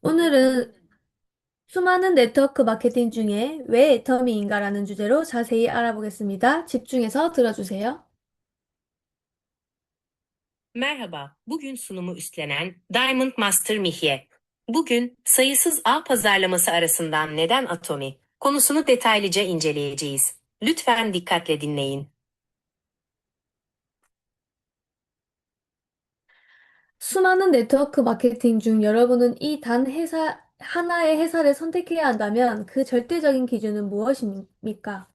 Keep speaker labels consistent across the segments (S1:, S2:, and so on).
S1: 오늘은 수많은 네트워크 마케팅 중에 왜 애터미인가라는 주제로 자세히 알아보겠습니다. 집중해서 들어주세요.
S2: Merhaba, bugün sunumu üstlenen Diamond Master Mihye. Bugün sayısız ağ pazarlaması arasından neden Atomi konusunu detaylıca inceleyeceğiz. Lütfen dikkatle dinleyin.
S1: 수많은 네트워크 마케팅 중 여러분은 이 단 회사, 하나의 회사를 선택해야 한다면 그 절대적인 기준은 무엇입니까?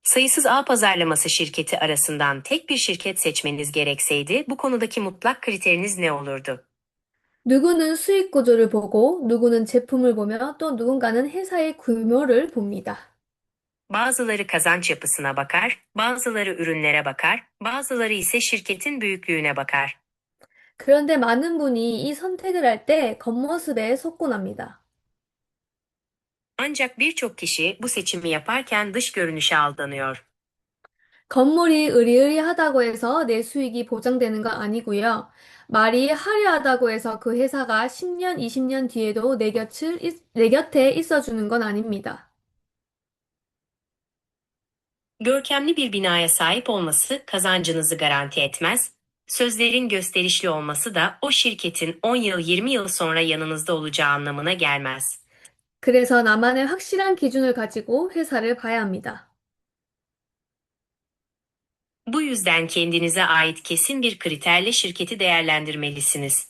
S2: Sayısız ağ pazarlaması şirketi arasından tek bir şirket seçmeniz gerekseydi bu konudaki mutlak kriteriniz ne olurdu?
S1: 누구는 수익 구조를 보고, 누구는 제품을 보며, 또 누군가는 회사의 규모를 봅니다.
S2: Bazıları kazanç yapısına bakar, bazıları ürünlere bakar, bazıları ise şirketin büyüklüğüne bakar.
S1: 그런데 많은 분이 이 선택을 할 때 겉모습에 속고납니다.
S2: Ancak birçok kişi bu seçimi yaparken dış görünüşe aldanıyor.
S1: 건물이 으리으리하다고 해서 내 수익이 보장되는 건 아니고요. 말이 화려하다고 해서 그 회사가 10년, 20년 뒤에도 내 곁에 있어주는 건 아닙니다.
S2: Görkemli bir binaya sahip olması kazancınızı garanti etmez. Sözlerin gösterişli olması da o şirketin 10 yıl 20 yıl sonra yanınızda olacağı anlamına gelmez.
S1: 그래서 나만의 확실한 기준을 가지고 회사를 봐야 합니다.
S2: Bu yüzden kendinize ait kesin bir kriterle şirketi değerlendirmelisiniz.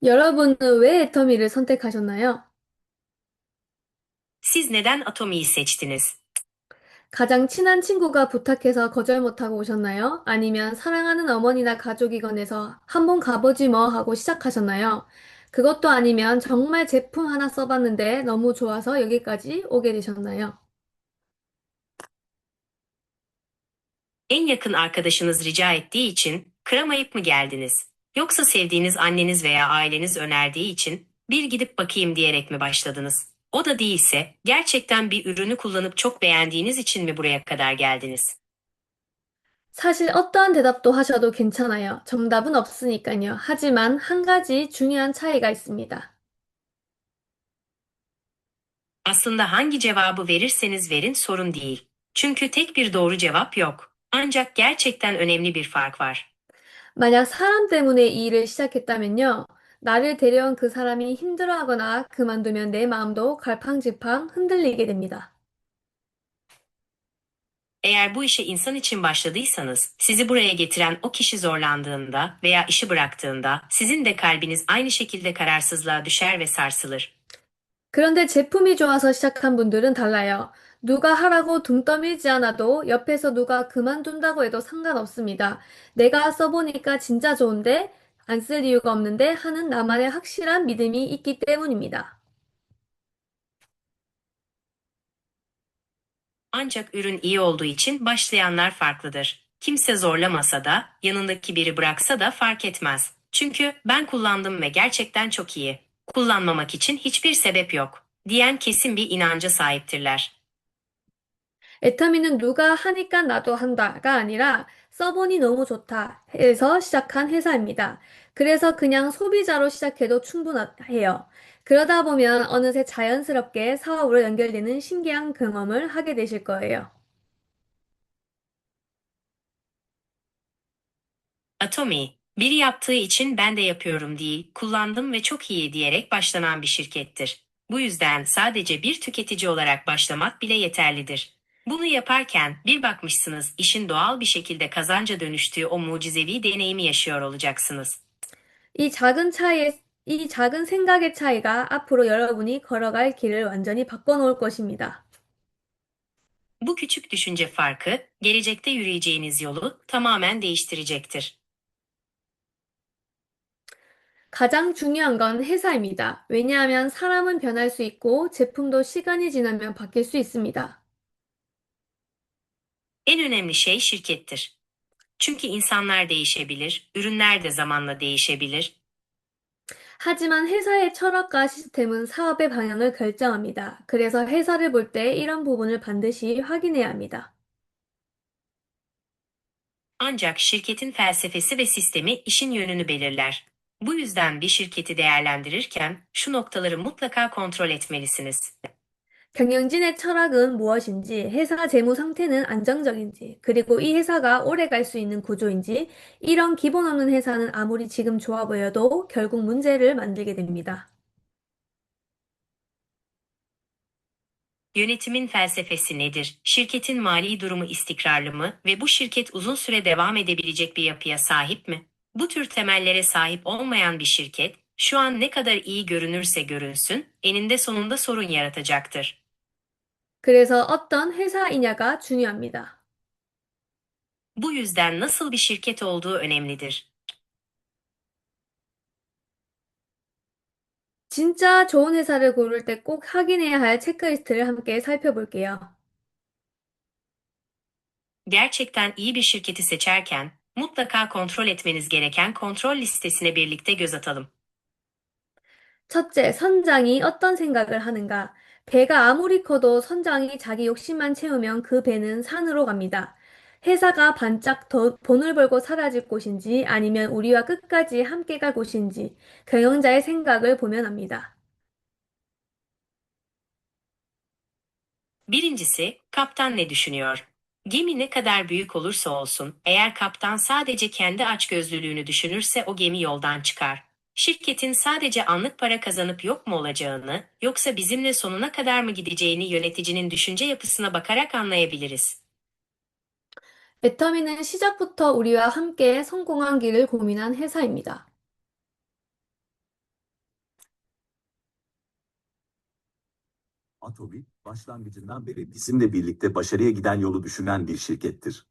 S1: 여러분은 왜 애터미를 선택하셨나요?
S2: Siz neden Atomi'yi seçtiniz?
S1: 가장 친한 친구가 부탁해서 거절 못하고 오셨나요? 아니면 사랑하는 어머니나 가족이건 해서 한번 가보지 뭐 하고 시작하셨나요? 그것도 아니면 정말 제품 하나 써봤는데 너무 좋아서 여기까지 오게 되셨나요?
S2: En yakın arkadaşınız rica ettiği için kıramayıp mı geldiniz? Yoksa sevdiğiniz anneniz veya aileniz önerdiği için bir gidip bakayım diyerek mi başladınız? O da değilse gerçekten bir ürünü kullanıp çok beğendiğiniz için mi buraya kadar geldiniz?
S1: 사실 어떠한 대답도 하셔도 괜찮아요. 정답은 없으니까요. 하지만 한 가지 중요한 차이가 있습니다.
S2: Aslında hangi cevabı verirseniz verin sorun değil. Çünkü tek bir doğru cevap yok. Ancak gerçekten önemli bir fark var.
S1: 만약 사람 때문에 이 일을 시작했다면요. 나를 데려온 그 사람이 힘들어하거나 그만두면 내 마음도 갈팡질팡 흔들리게 됩니다.
S2: Eğer bu işe insan için başladıysanız, sizi buraya getiren o kişi zorlandığında veya işi bıraktığında, sizin de kalbiniz aynı şekilde kararsızlığa düşer ve sarsılır.
S1: 그런데 제품이 좋아서 시작한 분들은 달라요. 누가 하라고 둥 떠밀지 않아도 옆에서 누가 그만둔다고 해도 상관없습니다. 내가 써보니까 진짜 좋은데 안 쓸 이유가 없는데 하는 나만의 확실한 믿음이 있기 때문입니다.
S2: Ancak ürün iyi olduğu için başlayanlar farklıdır. Kimse zorlamasa da, yanındaki biri bıraksa da fark etmez. Çünkü ben kullandım ve gerçekten çok iyi. Kullanmamak için hiçbir sebep yok, diyen kesin bir inanca sahiptirler.
S1: 애터미는 누가 하니까 나도 한다가 아니라 써보니 너무 좋다 해서 시작한 회사입니다. 그래서 그냥 소비자로 시작해도 충분해요. 그러다 보면 어느새 자연스럽게 사업으로 연결되는 신기한 경험을 하게 되실 거예요.
S2: Atomy, biri yaptığı için ben de yapıyorum değil, kullandım ve çok iyi diyerek başlanan bir şirkettir. Bu yüzden sadece bir tüketici olarak başlamak bile yeterlidir. Bunu yaparken bir bakmışsınız işin doğal bir şekilde kazanca dönüştüğü o mucizevi deneyimi yaşıyor olacaksınız.
S1: 이 작은 이 작은 생각의 차이가 앞으로 여러분이 걸어갈 길을 완전히 바꿔놓을 것입니다.
S2: Bu küçük düşünce farkı, gelecekte yürüyeceğiniz yolu tamamen değiştirecektir.
S1: 가장 중요한 건 회사입니다. 왜냐하면 사람은 변할 수 있고 제품도 시간이 지나면 바뀔 수 있습니다.
S2: En önemli şey şirkettir. Çünkü insanlar değişebilir, ürünler de zamanla değişebilir.
S1: 하지만 회사의 철학과 시스템은 사업의 방향을 결정합니다. 그래서 회사를 볼 때 이런 부분을 반드시 확인해야 합니다.
S2: Ancak şirketin felsefesi ve sistemi işin yönünü belirler. Bu yüzden bir şirketi değerlendirirken şu noktaları mutlaka kontrol etmelisiniz.
S1: 경영진의 철학은 무엇인지, 회사 재무 상태는 안정적인지, 그리고 이 회사가 오래 갈 수 있는 구조인지, 이런 기본 없는 회사는 아무리 지금 좋아 보여도 결국 문제를 만들게 됩니다.
S2: Yönetimin felsefesi nedir? Şirketin mali durumu istikrarlı mı ve bu şirket uzun süre devam edebilecek bir yapıya sahip mi? Bu tür temellere sahip olmayan bir şirket, şu an ne kadar iyi görünürse görünsün, eninde sonunda sorun yaratacaktır.
S1: 그래서 어떤 회사이냐가 중요합니다.
S2: Bu yüzden nasıl bir şirket olduğu önemlidir.
S1: 진짜 좋은 회사를 고를 때 꼭 확인해야 할 체크리스트를 함께 살펴볼게요.
S2: Gerçekten iyi bir şirketi seçerken, mutlaka kontrol etmeniz gereken kontrol listesine birlikte göz atalım.
S1: 첫째, 선장이 어떤 생각을 하는가? 배가 아무리 커도 선장이 자기 욕심만 채우면 그 배는 산으로 갑니다. 회사가 반짝 더 돈을 벌고 사라질 곳인지 아니면 우리와 끝까지 함께 갈 곳인지 경영자의 생각을 보면 합니다.
S2: Birincisi, kaptan ne düşünüyor? Gemi ne kadar büyük olursa olsun, eğer kaptan sadece kendi açgözlülüğünü düşünürse o gemi yoldan çıkar. Şirketin sadece anlık para kazanıp yok mu olacağını, yoksa bizimle sonuna kadar mı gideceğini yöneticinin düşünce yapısına bakarak anlayabiliriz.
S1: 애터미는 시작부터 우리와 함께 성공한 길을 고민한 회사입니다.
S3: Atomi, başlangıcından beri bizimle birlikte başarıya giden yolu düşünen bir şirkettir.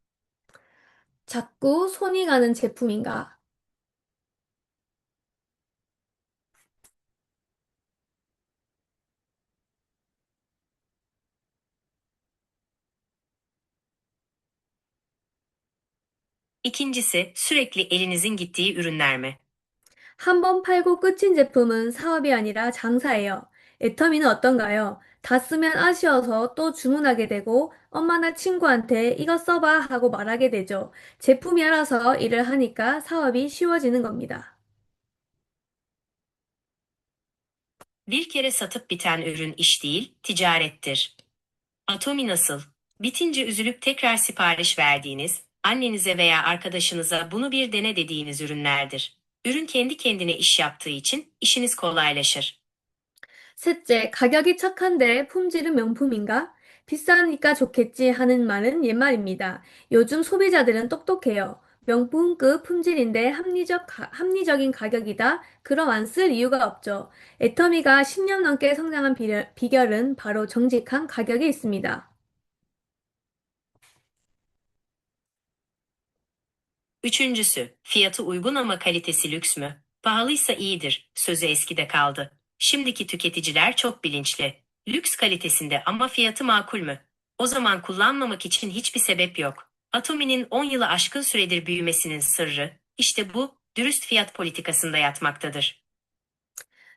S1: 자꾸 손이 가는 제품인가?
S2: İkincisi, sürekli elinizin gittiği ürünler mi?
S1: 한 번 팔고 끝인 제품은 사업이 아니라 장사예요. 애터미는 어떤가요? 다 쓰면 아쉬워서 또 주문하게 되고 엄마나 친구한테 이거 써봐 하고 말하게 되죠. 제품이 알아서 일을 하니까 사업이 쉬워지는 겁니다.
S2: Bir kere satıp biten ürün iş değil, ticarettir. Atomi nasıl? Bitince üzülüp tekrar sipariş verdiğiniz, annenize veya arkadaşınıza bunu bir dene dediğiniz ürünlerdir. Ürün kendi kendine iş yaptığı için işiniz kolaylaşır.
S1: 셋째, 가격이 착한데 품질은 명품인가? 비싸니까 좋겠지 하는 말은 옛말입니다. 요즘 소비자들은 똑똑해요. 명품급 품질인데 합리적인 가격이다? 그럼 안 쓸 이유가 없죠. 애터미가 10년 넘게 성장한 비결은 바로 정직한 가격에 있습니다.
S2: Üçüncüsü, fiyatı uygun ama kalitesi lüks mü? Pahalıysa iyidir, sözü eskide kaldı. Şimdiki tüketiciler çok bilinçli. Lüks kalitesinde ama fiyatı makul mü? O zaman kullanmamak için hiçbir sebep yok. Atomi'nin 10 yılı aşkın süredir büyümesinin sırrı, işte bu, dürüst fiyat politikasında yatmaktadır.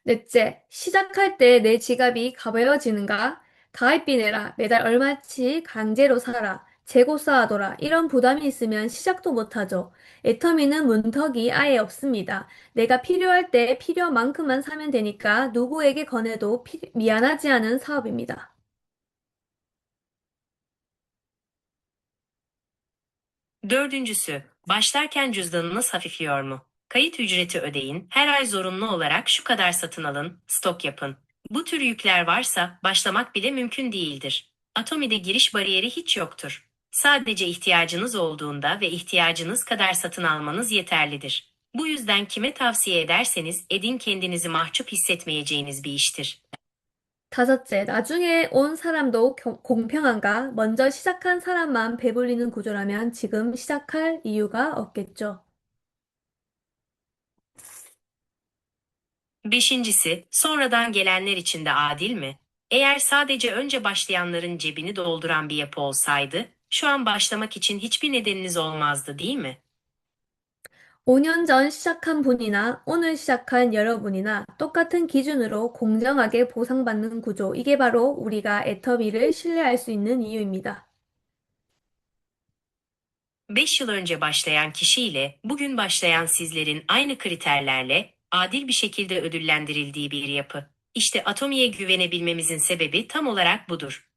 S1: 넷째, 시작할 때 내 지갑이 가벼워지는가? 가입비 내라, 매달 얼마치 강제로 사라, 재고 쌓아둬라, 이런 부담이 있으면 시작도 못하죠. 애터미는 문턱이 아예 없습니다. 내가 필요할 때 필요만큼만 사면 되니까 누구에게 권해도 미안하지 않은 사업입니다.
S2: Dördüncüsü, başlarken cüzdanınız hafifliyor mu? Kayıt ücreti ödeyin, her ay zorunlu olarak şu kadar satın alın, stok yapın. Bu tür yükler varsa başlamak bile mümkün değildir. Atomi'de giriş bariyeri hiç yoktur. Sadece ihtiyacınız olduğunda ve ihtiyacınız kadar satın almanız yeterlidir. Bu yüzden kime tavsiye ederseniz edin kendinizi mahcup hissetmeyeceğiniz bir iştir.
S1: 다섯째, 나중에 온 사람도 공평한가? 먼저 시작한 사람만 배불리는 구조라면 지금 시작할 이유가 없겠죠.
S2: Beşincisi, sonradan gelenler için de adil mi? Eğer sadece önce başlayanların cebini dolduran bir yapı olsaydı, şu an başlamak için hiçbir nedeniniz olmazdı, değil mi?
S1: 5년 전 시작한 분이나 오늘 시작한 여러분이나 똑같은 기준으로 공정하게 보상받는 구조. 이게 바로 우리가 애터미를 신뢰할 수 있는 이유입니다.
S2: 5 yıl önce başlayan kişiyle bugün başlayan sizlerin aynı kriterlerle, adil bir şekilde ödüllendirildiği bir yapı. İşte Atomi'ye güvenebilmemizin sebebi tam olarak budur.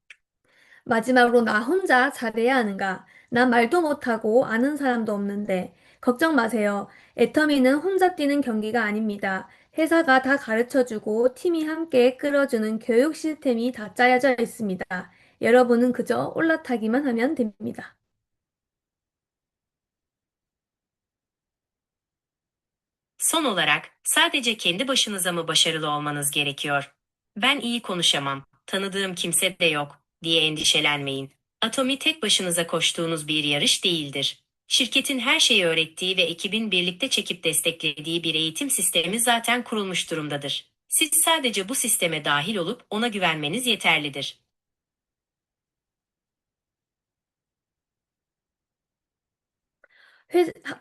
S1: 마지막으로 나 혼자 잘해야 하는가? 난 말도 못하고 아는 사람도 없는데. 걱정 마세요. 애터미는 혼자 뛰는 경기가 아닙니다. 회사가 다 가르쳐주고 팀이 함께 끌어주는 교육 시스템이 다 짜여져 있습니다. 여러분은 그저 올라타기만 하면 됩니다.
S2: Son olarak, sadece kendi başınıza mı başarılı olmanız gerekiyor? Ben iyi konuşamam, tanıdığım kimse de yok, diye endişelenmeyin. Atomi tek başınıza koştuğunuz bir yarış değildir. Şirketin her şeyi öğrettiği ve ekibin birlikte çekip desteklediği bir eğitim sistemi zaten kurulmuş durumdadır. Siz sadece bu sisteme dahil olup ona güvenmeniz yeterlidir.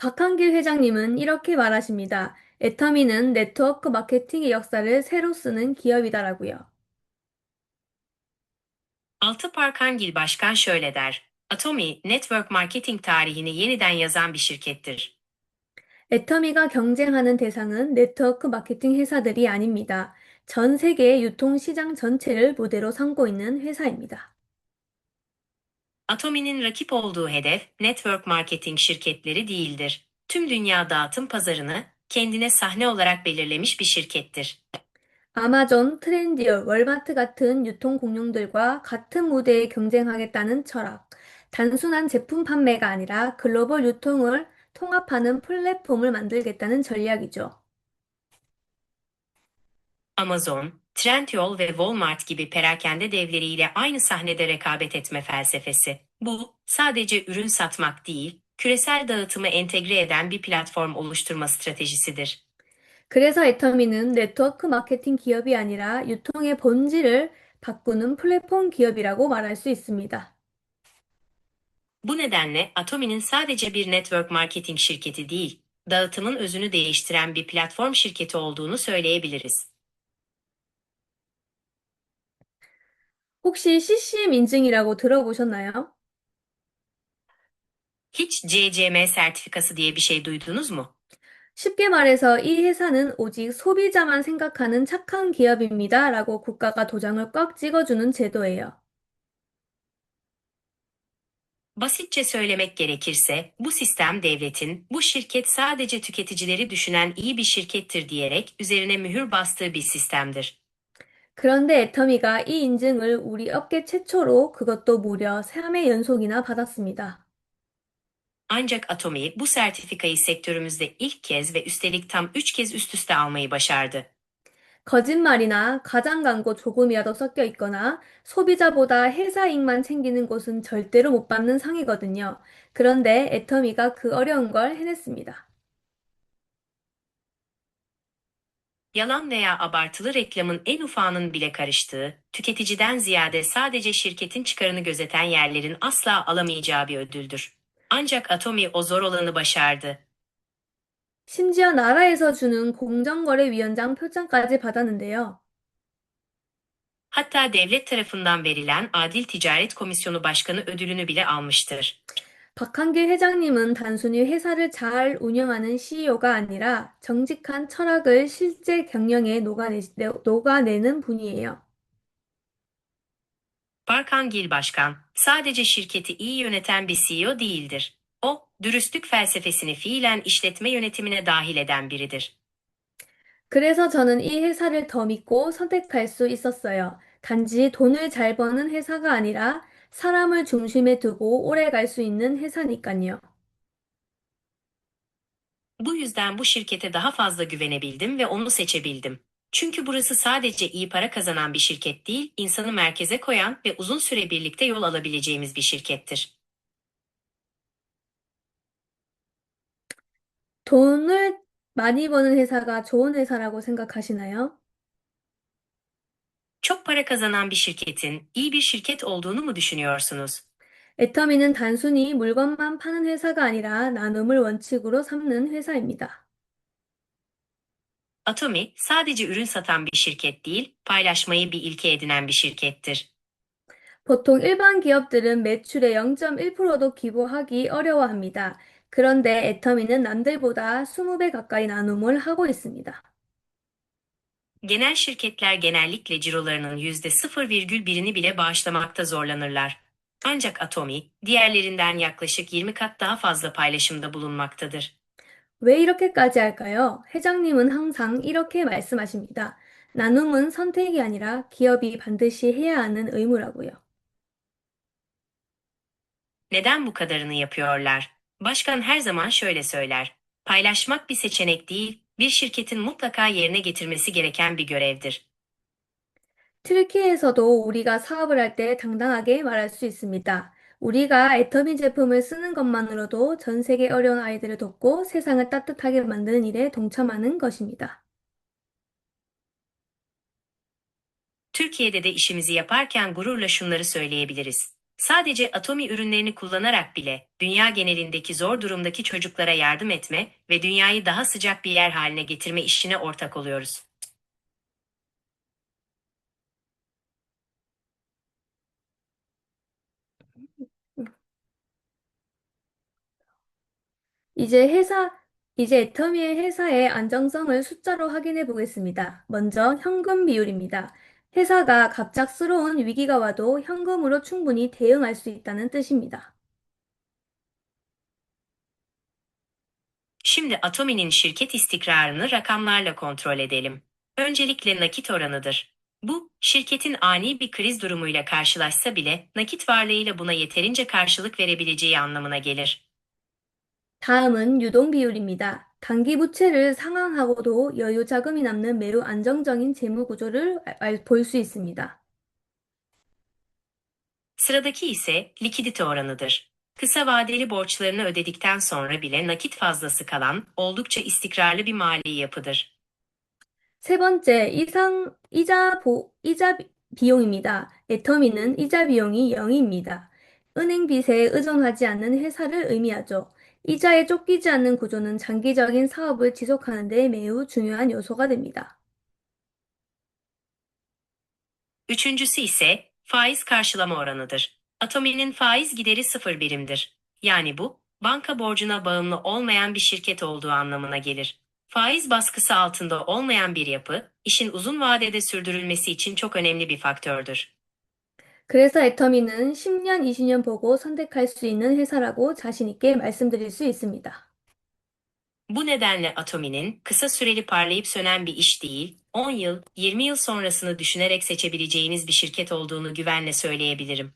S1: 박한길 회장님은 이렇게 말하십니다. 애터미는 네트워크 마케팅의 역사를 새로 쓰는 기업이다라고요.
S2: Altı Parkangil Başkan şöyle der: Atomi, network marketing tarihini yeniden yazan bir şirkettir.
S1: 애터미가 경쟁하는 대상은 네트워크 마케팅 회사들이 아닙니다. 전 세계 유통시장 전체를 무대로 삼고 있는 회사입니다.
S2: Atomi'nin rakip olduğu hedef, network marketing şirketleri değildir. Tüm dünya dağıtım pazarını kendine sahne olarak belirlemiş bir şirkettir.
S1: 아마존, 트렌디어, 월마트 같은 유통 공룡들과 같은 무대에 경쟁하겠다는 철학. 단순한 제품 판매가 아니라 글로벌 유통을 통합하는 플랫폼을 만들겠다는 전략이죠.
S2: Amazon, Trendyol ve Walmart gibi perakende devleriyle aynı sahnede rekabet etme felsefesi. Bu, sadece ürün satmak değil, küresel dağıtımı entegre eden bir platform oluşturma stratejisidir.
S1: 그래서 애터미는 네트워크 마케팅 기업이 아니라 유통의 본질을 바꾸는 플랫폼 기업이라고 말할 수 있습니다.
S2: Bu nedenle Atomi'nin sadece bir network marketing şirketi değil, dağıtımın özünü değiştiren bir platform şirketi olduğunu söyleyebiliriz.
S1: 혹시 CCM 인증이라고 들어보셨나요?
S2: Hiç CCM sertifikası diye bir şey duydunuz mu?
S1: 쉽게 말해서 이 회사는 오직 소비자만 생각하는 착한 기업입니다. 라고 국가가 도장을 꽉 찍어주는 제도예요.
S2: Basitçe söylemek gerekirse, bu sistem devletin, bu şirket sadece tüketicileri düşünen iyi bir şirkettir diyerek üzerine mühür bastığı bir sistemdir.
S1: 그런데 애터미가 이 인증을 우리 업계 최초로 그것도 무려 3회 연속이나 받았습니다.
S2: Ancak Atomi bu sertifikayı sektörümüzde ilk kez ve üstelik tam 3 kez üst üste almayı başardı.
S1: 거짓말이나 가장 광고 조금이라도 섞여 있거나 소비자보다 회사 이익만 챙기는 곳은 절대로 못 받는 상이거든요. 그런데 애터미가 그 어려운 걸 해냈습니다.
S2: Yalan veya abartılı reklamın en ufağının bile karıştığı, tüketiciden ziyade sadece şirketin çıkarını gözeten yerlerin asla alamayacağı bir ödüldür. Ancak Atomi o zor olanı başardı.
S1: 심지어 나라에서 주는 공정거래위원장 표창까지 받았는데요.
S2: Hatta devlet tarafından verilen Adil Ticaret Komisyonu Başkanı ödülünü bile almıştır.
S1: 박한길 회장님은 단순히 회사를 잘 운영하는 CEO가 아니라 정직한 철학을 실제 경영에 녹아내는 분이에요.
S2: Barkangil Başkan, sadece şirketi iyi yöneten bir CEO değildir. O, dürüstlük felsefesini fiilen işletme yönetimine dahil eden biridir.
S1: 그래서 저는 이 회사를 더 믿고 선택할 수 있었어요. 단지 돈을 잘 버는 회사가 아니라 사람을 중심에 두고 오래 갈 수 있는 회사니까요.
S2: Bu yüzden bu şirkete daha fazla güvenebildim ve onu seçebildim. Çünkü burası sadece iyi para kazanan bir şirket değil, insanı merkeze koyan ve uzun süre birlikte yol alabileceğimiz bir şirkettir.
S1: 돈을 많이 버는 회사가 좋은 회사라고 생각하시나요?
S2: Çok para kazanan bir şirketin iyi bir şirket olduğunu mu düşünüyorsunuz?
S1: 애터미는 단순히 물건만 파는 회사가 아니라 나눔을 원칙으로 삼는 회사입니다.
S2: Atomi, sadece ürün satan bir şirket değil, paylaşmayı bir ilke edinen bir şirkettir.
S1: 보통 일반 기업들은 매출의 0.1%도 기부하기 어려워합니다. 그런데 애터미는 남들보다 20배 가까이 나눔을 하고 있습니다.
S2: Genel şirketler genellikle cirolarının %0,1'ini bile bağışlamakta zorlanırlar. Ancak Atomi, diğerlerinden yaklaşık 20 kat daha fazla paylaşımda bulunmaktadır.
S1: 왜 이렇게까지 할까요? 회장님은 항상 이렇게 말씀하십니다. 나눔은 선택이 아니라 기업이 반드시 해야 하는 의무라고요.
S2: Neden bu kadarını yapıyorlar? Başkan her zaman şöyle söyler. Paylaşmak bir seçenek değil, bir şirketin mutlaka yerine getirmesi gereken bir görevdir.
S1: 트리키에서도 우리가 사업을 할 때 당당하게 말할 수 있습니다. 우리가 애터미 제품을 쓰는 것만으로도 전 세계 어려운 아이들을 돕고 세상을 따뜻하게 만드는 일에 동참하는 것입니다.
S2: Türkiye'de de işimizi yaparken gururla şunları söyleyebiliriz. Sadece Atomi ürünlerini kullanarak bile dünya genelindeki zor durumdaki çocuklara yardım etme ve dünyayı daha sıcak bir yer haline getirme işine ortak oluyoruz.
S1: 이제 회사, 이제 애터미의 회사의 안정성을 숫자로 확인해 보겠습니다. 먼저 현금 비율입니다. 회사가 갑작스러운 위기가 와도 현금으로 충분히 대응할 수 있다는 뜻입니다.
S2: Şimdi Atomi'nin şirket istikrarını rakamlarla kontrol edelim. Öncelikle nakit oranıdır. Bu, şirketin ani bir kriz durumuyla karşılaşsa bile nakit varlığıyla buna yeterince karşılık verebileceği anlamına gelir.
S1: 다음은 유동 비율입니다. 단기 부채를 상환하고도 여유 자금이 남는 매우 안정적인 재무 구조를 볼 수 있습니다.
S2: Sıradaki ise likidite oranıdır. Kısa vadeli borçlarını ödedikten sonra bile nakit fazlası kalan, oldukça istikrarlı bir mali yapıdır.
S1: 세 번째, 이자 비용입니다. 애터미는 이자 비용이 0입니다. 은행 빚에 의존하지 않는 회사를 의미하죠. 이자에 쫓기지 않는 구조는 장기적인 사업을 지속하는 데 매우 중요한 요소가 됩니다.
S2: Üçüncüsü ise faiz karşılama oranıdır. Atomi'nin faiz gideri 0 birimdir. Yani bu, banka borcuna bağımlı olmayan bir şirket olduğu anlamına gelir. Faiz baskısı altında olmayan bir yapı, işin uzun vadede sürdürülmesi için çok önemli bir faktördür.
S1: 그래서 애터미는 10년, 20년 보고 선택할 수 있는 회사라고 자신 있게 말씀드릴 수 있습니다.
S2: Bu nedenle Atomi'nin kısa süreli parlayıp sönen bir iş değil, 10 yıl, 20 yıl sonrasını düşünerek seçebileceğiniz bir şirket olduğunu güvenle söyleyebilirim.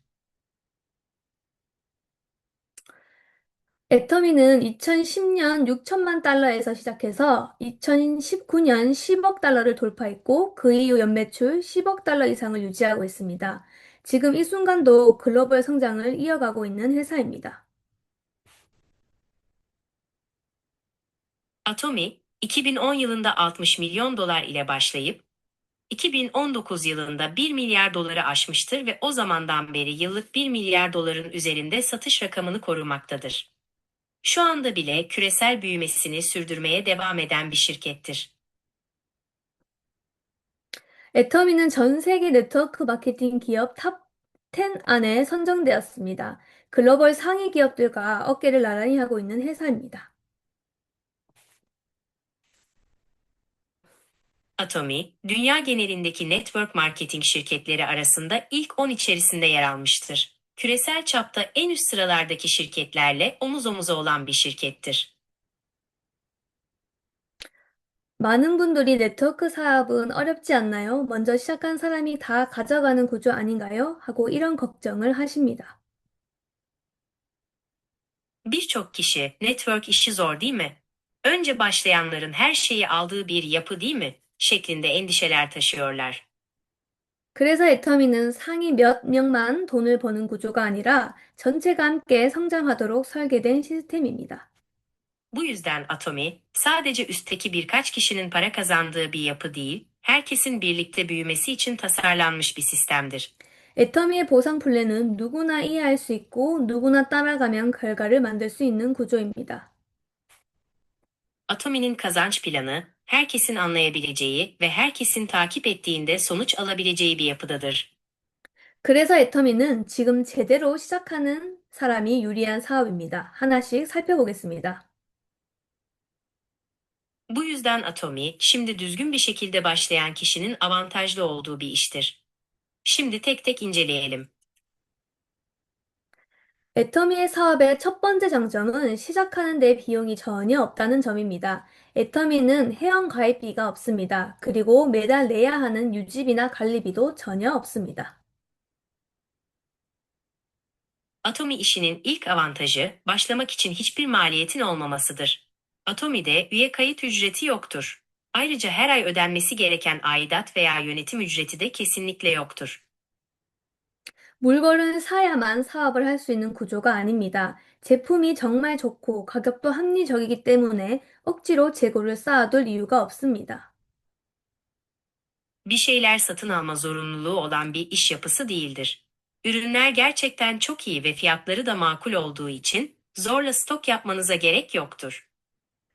S1: 애터미는 2010년 6천만 달러에서 시작해서 2019년 10억 달러를 돌파했고 그 이후 연매출 10억 달러 이상을 유지하고 있습니다. 지금 이 순간도 글로벌 성장을 이어가고 있는 회사입니다.
S2: Atomi, 2010 yılında 60 milyon dolar ile başlayıp, 2019 yılında 1 milyar doları aşmıştır ve o zamandan beri yıllık 1 milyar doların üzerinde satış rakamını korumaktadır. Şu anda bile küresel büyümesini sürdürmeye devam eden bir şirkettir.
S1: 애터미는 전 세계 네트워크 마케팅 기업 탑 10 안에 선정되었습니다. 글로벌 상위 기업들과 어깨를 나란히 하고 있는 회사입니다.
S2: Atomi, dünya genelindeki network marketing şirketleri arasında ilk 10 içerisinde yer almıştır. Küresel çapta en üst sıralardaki şirketlerle omuz omuza olan bir şirkettir.
S1: 많은 분들이 네트워크 사업은 어렵지 않나요? 먼저 시작한 사람이 다 가져가는 구조 아닌가요? 하고 이런 걱정을 하십니다.
S2: Birçok kişi, network işi zor değil mi? Önce başlayanların her şeyi aldığı bir yapı değil mi? Şeklinde endişeler taşıyorlar.
S1: 그래서 애터미는 상위 몇 명만 돈을 버는 구조가 아니라 전체가 함께 성장하도록 설계된 시스템입니다.
S2: Bu yüzden Atomi, sadece üstteki birkaç kişinin para kazandığı bir yapı değil, herkesin birlikte büyümesi için tasarlanmış bir sistemdir.
S1: 애터미의 보상 플랜은 누구나 이해할 수 있고 누구나 따라가면 결과를 만들 수 있는 구조입니다.
S2: Atomi'nin kazanç planı, herkesin anlayabileceği ve herkesin takip ettiğinde sonuç alabileceği bir yapıdadır.
S1: 그래서 애터미는 지금 제대로 시작하는 사람이 유리한 사업입니다. 하나씩 살펴보겠습니다.
S2: Bu yüzden atomi, şimdi düzgün bir şekilde başlayan kişinin avantajlı olduğu bir iştir. Şimdi tek tek inceleyelim.
S1: 애터미의 사업의 첫 번째 장점은 시작하는 데 비용이 전혀 없다는 점입니다. 애터미는 회원 가입비가 없습니다. 그리고 매달 내야 하는 유지비나 관리비도 전혀 없습니다.
S2: Atomi işinin ilk avantajı, başlamak için hiçbir maliyetin olmamasıdır. Atomi'de üye kayıt ücreti yoktur. Ayrıca her ay ödenmesi gereken aidat veya yönetim ücreti de kesinlikle yoktur.
S1: 물건을 사야만 사업을 할 수 있는 구조가 아닙니다. 제품이 정말 좋고 가격도 합리적이기 때문에 억지로 재고를 쌓아둘 이유가 없습니다.
S2: Bir şeyler satın alma zorunluluğu olan bir iş yapısı değildir. Ürünler gerçekten çok iyi ve fiyatları da makul olduğu için zorla stok yapmanıza gerek yoktur.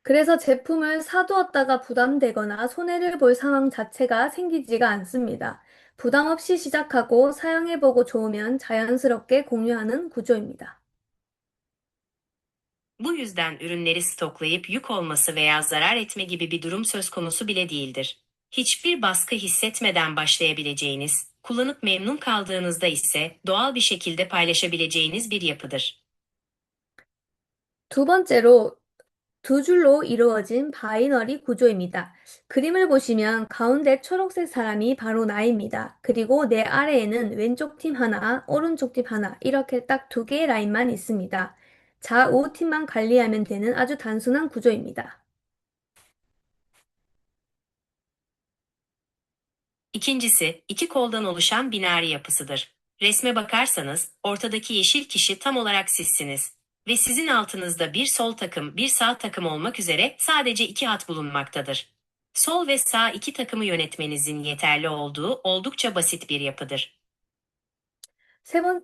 S1: 그래서 제품을 사두었다가 부담되거나 손해를 볼 상황 자체가 생기지가 않습니다. 부담 없이 시작하고 사용해보고 좋으면 자연스럽게 공유하는 구조입니다.
S2: Bu yüzden ürünleri stoklayıp yük olması veya zarar etme gibi bir durum söz konusu bile değildir. Hiçbir baskı hissetmeden başlayabileceğiniz, kullanıp memnun kaldığınızda ise doğal bir şekilde paylaşabileceğiniz bir yapıdır.
S1: 두 번째로 두 줄로 이루어진 바이너리 구조입니다. 그림을 보시면 가운데 초록색 사람이 바로 나입니다. 그리고 내 아래에는 왼쪽 팀 하나, 오른쪽 팀 하나, 이렇게 딱 두 개의 라인만 있습니다. 좌우 팀만 관리하면 되는 아주 단순한 구조입니다.
S2: İkincisi, iki koldan oluşan binari yapısıdır. Resme bakarsanız, ortadaki yeşil kişi tam olarak sizsiniz. Ve sizin altınızda bir sol takım, bir sağ takım olmak üzere sadece iki hat bulunmaktadır. Sol ve sağ iki takımı yönetmenizin yeterli olduğu oldukça basit bir yapıdır.
S1: 세 번,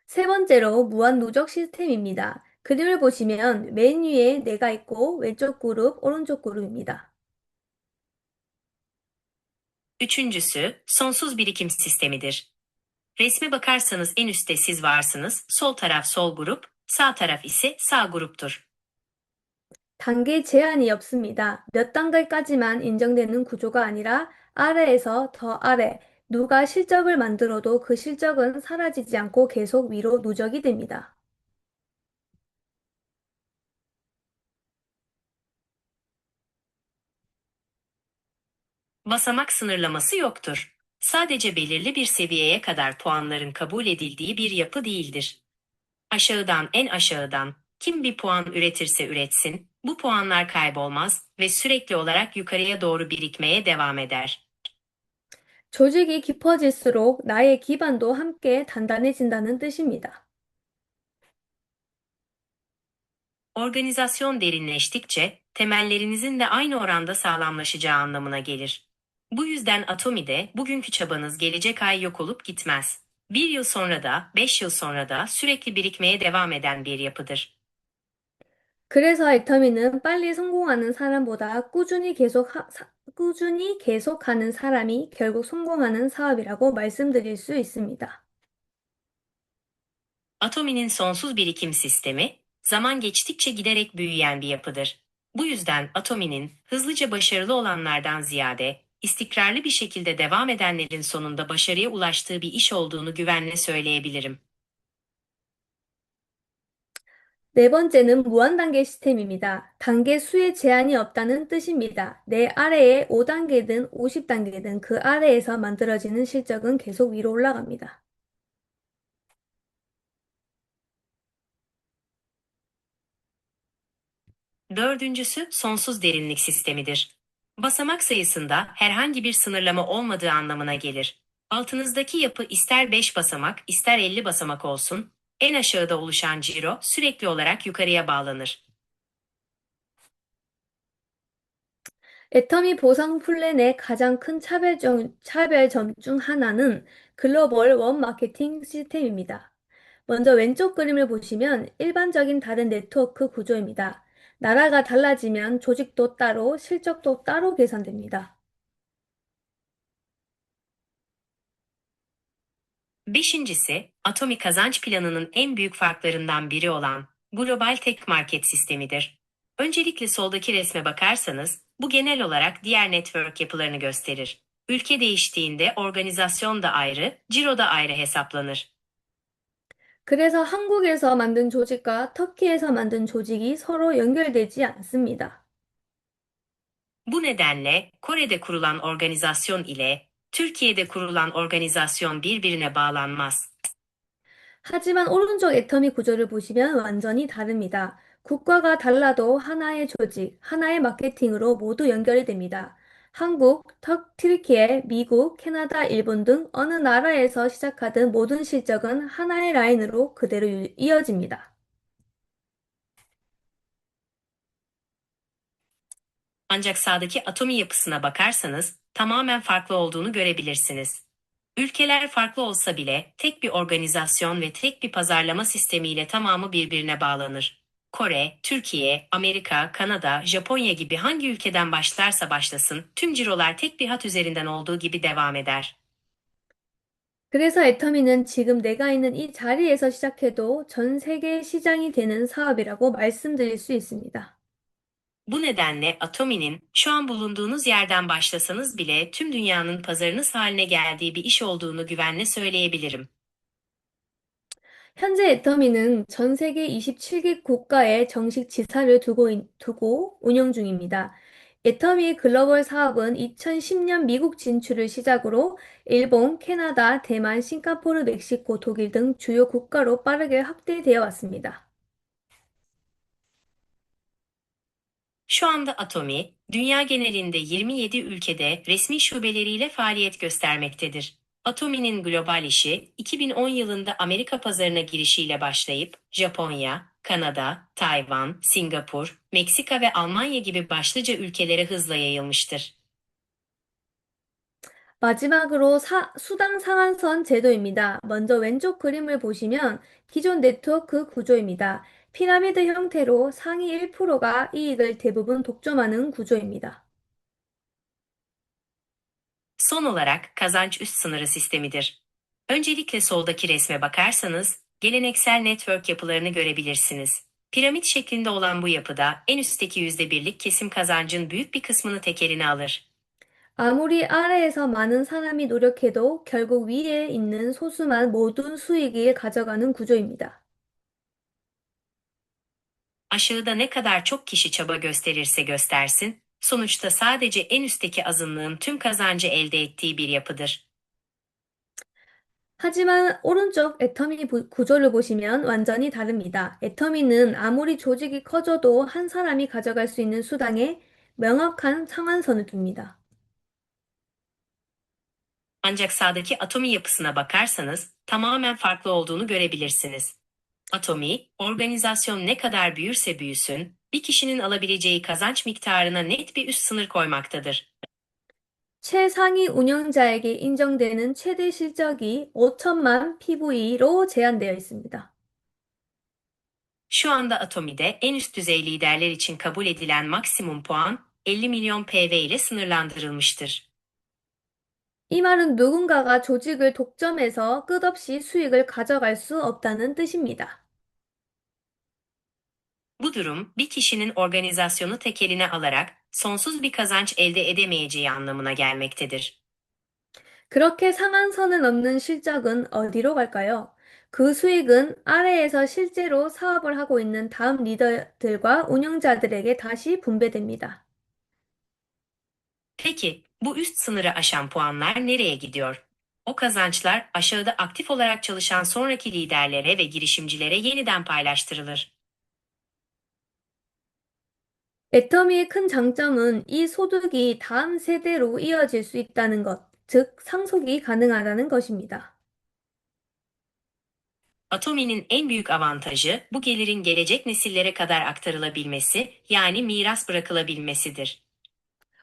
S1: 세 번째로 무한 누적 시스템입니다. 그림을 보시면 맨 위에 내가 있고 왼쪽 그룹, 오른쪽 그룹입니다.
S2: Üçüncüsü, sonsuz birikim sistemidir. Resme bakarsanız en üstte siz varsınız, sol taraf sol grup, sağ taraf ise sağ gruptur.
S1: 단계 제한이 없습니다. 몇 단계까지만 인정되는 구조가 아니라 아래에서 더 아래, 누가 실적을 만들어도 그 실적은 사라지지 않고 계속 위로 누적이 됩니다.
S2: Basamak sınırlaması yoktur. Sadece belirli bir seviyeye kadar puanların kabul edildiği bir yapı değildir. Aşağıdan en aşağıdan kim bir puan üretirse üretsin, bu puanlar kaybolmaz ve sürekli olarak yukarıya doğru birikmeye devam eder.
S1: 조직이 깊어질수록 나의 기반도 함께 단단해진다는 뜻입니다.
S2: Organizasyon derinleştikçe temellerinizin de aynı oranda sağlamlaşacağı anlamına gelir. Bu yüzden Atomi'de bugünkü çabanız gelecek ay yok olup gitmez. Bir yıl sonra da, 5 yıl sonra da sürekli birikmeye devam eden bir yapıdır.
S1: 그래서 애터미는 빨리 성공하는 사람보다 꾸준히 계속하는 사람이 결국 성공하는 사업이라고 말씀드릴 수 있습니다.
S2: Atomi'nin sonsuz birikim sistemi, zaman geçtikçe giderek büyüyen bir yapıdır. Bu yüzden Atomi'nin hızlıca başarılı olanlardan ziyade, istikrarlı bir şekilde devam edenlerin sonunda başarıya ulaştığı bir iş olduğunu güvenle söyleyebilirim.
S1: 네 번째는 무한단계 시스템입니다. 단계 수에 제한이 없다는 뜻입니다. 내 아래에 5단계든 50단계든 그 아래에서 만들어지는 실적은 계속 위로 올라갑니다.
S2: Dördüncüsü sonsuz derinlik sistemidir. Basamak sayısında herhangi bir sınırlama olmadığı anlamına gelir. Altınızdaki yapı ister 5 basamak, ister 50 basamak olsun, en aşağıda oluşan ciro sürekli olarak yukarıya bağlanır.
S1: 애터미 보상 플랜의 가장 큰 차별점 중 하나는 글로벌 원 마케팅 시스템입니다. 먼저 왼쪽 그림을 보시면 일반적인 다른 네트워크 구조입니다. 나라가 달라지면 조직도 따로, 실적도 따로 계산됩니다.
S2: Beşincisi, Atomi kazanç planının en büyük farklarından biri olan global tek market sistemidir. Öncelikle soldaki resme bakarsanız, bu genel olarak diğer network yapılarını gösterir. Ülke değiştiğinde organizasyon da ayrı, ciro da ayrı hesaplanır.
S1: 그래서 한국에서 만든 조직과 터키에서 만든 조직이 서로 연결되지 않습니다.
S2: Bu nedenle Kore'de kurulan organizasyon ile Türkiye'de kurulan organizasyon birbirine bağlanmaz.
S1: 하지만 오른쪽 애터미 구조를 보시면 완전히 다릅니다. 국가가 달라도 하나의 조직, 하나의 마케팅으로 모두 연결이 됩니다. 한국, 튀르키예, 미국, 캐나다, 일본 등 어느 나라에서 시작하든 모든 실적은 하나의 라인으로 그대로 이어집니다.
S2: Ancak sağdaki atomi yapısına bakarsanız tamamen farklı olduğunu görebilirsiniz. Ülkeler farklı olsa bile tek bir organizasyon ve tek bir pazarlama sistemiyle tamamı birbirine bağlanır. Kore, Türkiye, Amerika, Kanada, Japonya gibi hangi ülkeden başlarsa başlasın tüm cirolar tek bir hat üzerinden olduğu gibi devam eder.
S1: 그래서 애터미는 지금 내가 있는 이 자리에서 시작해도 전 세계 시장이 되는 사업이라고 말씀드릴 수 있습니다.
S2: Bu nedenle Atomi'nin şu an bulunduğunuz yerden başlasanız bile tüm dünyanın pazarınız haline geldiği bir iş olduğunu güvenle söyleyebilirim.
S1: 현재 애터미는 전 세계 27개 국가에 정식 지사를 두고 운영 중입니다. 애터미 글로벌 사업은 2010년 미국 진출을 시작으로 일본, 캐나다, 대만, 싱가포르, 멕시코, 독일 등 주요 국가로 빠르게 확대되어 왔습니다.
S2: Şu anda Atomi, dünya genelinde 27 ülkede resmi şubeleriyle faaliyet göstermektedir. Atomi'nin global işi, 2010 yılında Amerika pazarına girişiyle başlayıp, Japonya, Kanada, Tayvan, Singapur, Meksika ve Almanya gibi başlıca ülkelere hızla yayılmıştır.
S1: 마지막으로 수당 상한선 제도입니다. 먼저 왼쪽 그림을 보시면 기존 네트워크 구조입니다. 피라미드 형태로 상위 1%가 이익을 대부분 독점하는 구조입니다.
S2: Son olarak kazanç üst sınırı sistemidir. Öncelikle soldaki resme bakarsanız, geleneksel network yapılarını görebilirsiniz. Piramit şeklinde olan bu yapıda en üstteki %1'lik kesim kazancın büyük bir kısmını tek eline alır.
S1: 아무리 아래에서 많은 사람이 노력해도 결국 위에 있는 소수만 모든 수익을 가져가는 구조입니다.
S2: Aşağıda ne kadar çok kişi çaba gösterirse göstersin, sonuçta sadece en üstteki azınlığın tüm kazancı elde ettiği bir yapıdır.
S1: 하지만 오른쪽 애터미 구조를 보시면 완전히 다릅니다. 애터미는 아무리 조직이 커져도 한 사람이 가져갈 수 있는 수당에 명확한 상한선을 둡니다.
S2: Ancak sağdaki atomi yapısına bakarsanız tamamen farklı olduğunu görebilirsiniz. Atomi, organizasyon ne kadar büyürse büyüsün, bir kişinin alabileceği kazanç miktarına net bir üst sınır koymaktadır.
S1: 최상위 운영자에게 인정되는 최대 실적이 5천만 PV로 제한되어 있습니다.
S2: Şu anda Atomi'de en üst düzey liderler için kabul edilen maksimum puan 50 milyon PV ile sınırlandırılmıştır.
S1: 이 말은 누군가가 조직을 독점해서 끝없이 수익을 가져갈 수 없다는 뜻입니다.
S2: Bu durum, bir kişinin organizasyonu tek eline alarak sonsuz bir kazanç elde edemeyeceği anlamına gelmektedir.
S1: 그렇게 상한선을 넘는 실적은 어디로 갈까요? 그 수익은 아래에서 실제로 사업을 하고 있는 다음 리더들과 운영자들에게 다시 분배됩니다.
S2: Peki, bu üst sınırı aşan puanlar nereye gidiyor? O kazançlar aşağıda aktif olarak çalışan sonraki liderlere ve girişimcilere yeniden paylaştırılır.
S1: 애터미의 큰 장점은 이 소득이 다음 세대로 이어질 수 있다는 것, 즉 상속이 가능하다는 것입니다.
S2: Atomi'nin en büyük avantajı bu gelirin gelecek nesillere kadar aktarılabilmesi, yani miras bırakılabilmesidir.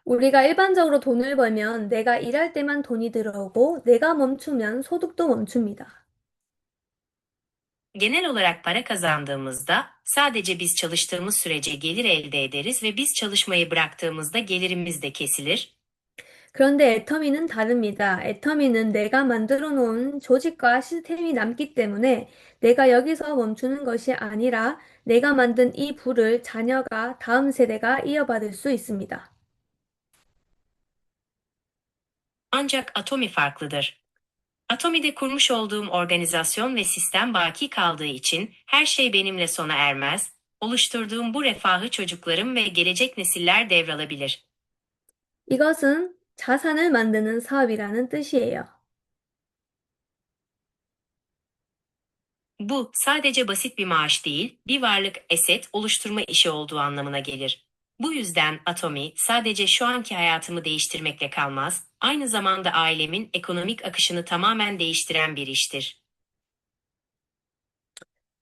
S1: 우리가 일반적으로 돈을 벌면 내가 일할 때만 돈이 들어오고 내가 멈추면 소득도 멈춥니다.
S2: Genel olarak para kazandığımızda sadece biz çalıştığımız sürece gelir elde ederiz ve biz çalışmayı bıraktığımızda gelirimiz de kesilir.
S1: 그런데 애터미는 다릅니다. 애터미는 내가 만들어 놓은 조직과 시스템이 남기 때문에 내가 여기서 멈추는 것이 아니라 내가 만든 이 부를 자녀가 다음 sede가 iyo받을 수 있습니다.
S2: Ancak Atomi farklıdır. Atomi'de kurmuş olduğum organizasyon ve sistem baki kaldığı için her şey benimle sona ermez, oluşturduğum bu refahı çocuklarım ve gelecek nesiller devralabilir.
S1: 이것은 자산을 만드는 사업이라는 뜻이에요.
S2: Bu sadece basit bir maaş değil, bir varlık eset oluşturma işi olduğu anlamına gelir. Bu yüzden Atomi sadece şu anki hayatımı değiştirmekle kalmaz, aynı zamanda ailemin ekonomik akışını tamamen değiştiren bir iştir.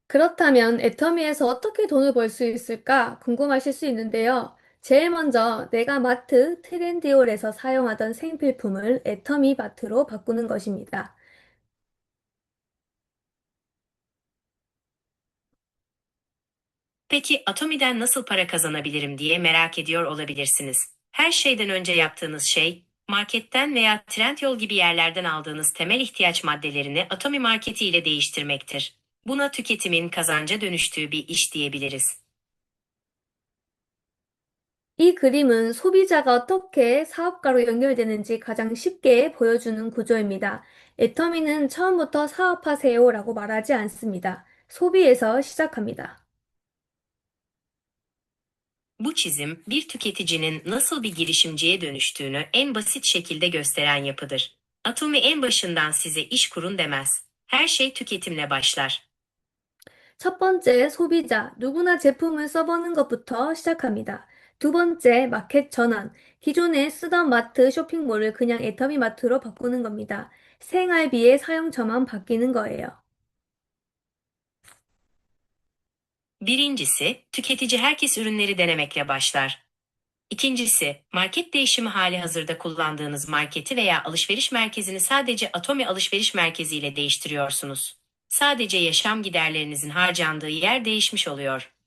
S1: 그렇다면 애터미에서 어떻게 돈을 벌 수 있을까 궁금하실 수 있는데요. 제일 먼저 내가 마트 트렌디올에서 사용하던 생필품을 애터미 마트로 바꾸는 것입니다.
S2: Peki Atomi'den nasıl para kazanabilirim diye merak ediyor olabilirsiniz. Her şeyden önce yaptığınız şey, marketten veya Trendyol gibi yerlerden aldığınız temel ihtiyaç maddelerini Atomi marketi ile değiştirmektir. Buna tüketimin kazanca dönüştüğü bir iş diyebiliriz.
S1: 이 그림은 소비자가 어떻게 사업가로 연결되는지 가장 쉽게 보여주는 구조입니다. 애터미는 처음부터 사업하세요라고 말하지 않습니다. 소비에서 시작합니다.
S2: Bu çizim, bir tüketicinin nasıl bir girişimciye dönüştüğünü en basit şekilde gösteren yapıdır. Atomi en başından size iş kurun demez. Her şey tüketimle başlar.
S1: 첫 번째, 소비자, 누구나 제품을 써보는 것부터 시작합니다. 두 번째, 마켓 전환, 기존에 쓰던 마트 쇼핑몰을 그냥 애터미 마트로 바꾸는 겁니다. 생활비의 사용처만 바뀌는 거예요.
S2: Birincisi, tüketici herkes ürünleri denemekle başlar. İkincisi, market değişimi hali hazırda kullandığınız marketi veya alışveriş merkezini sadece Atomi alışveriş merkezi ile değiştiriyorsunuz. Sadece yaşam giderlerinizin harcandığı yer değişmiş oluyor.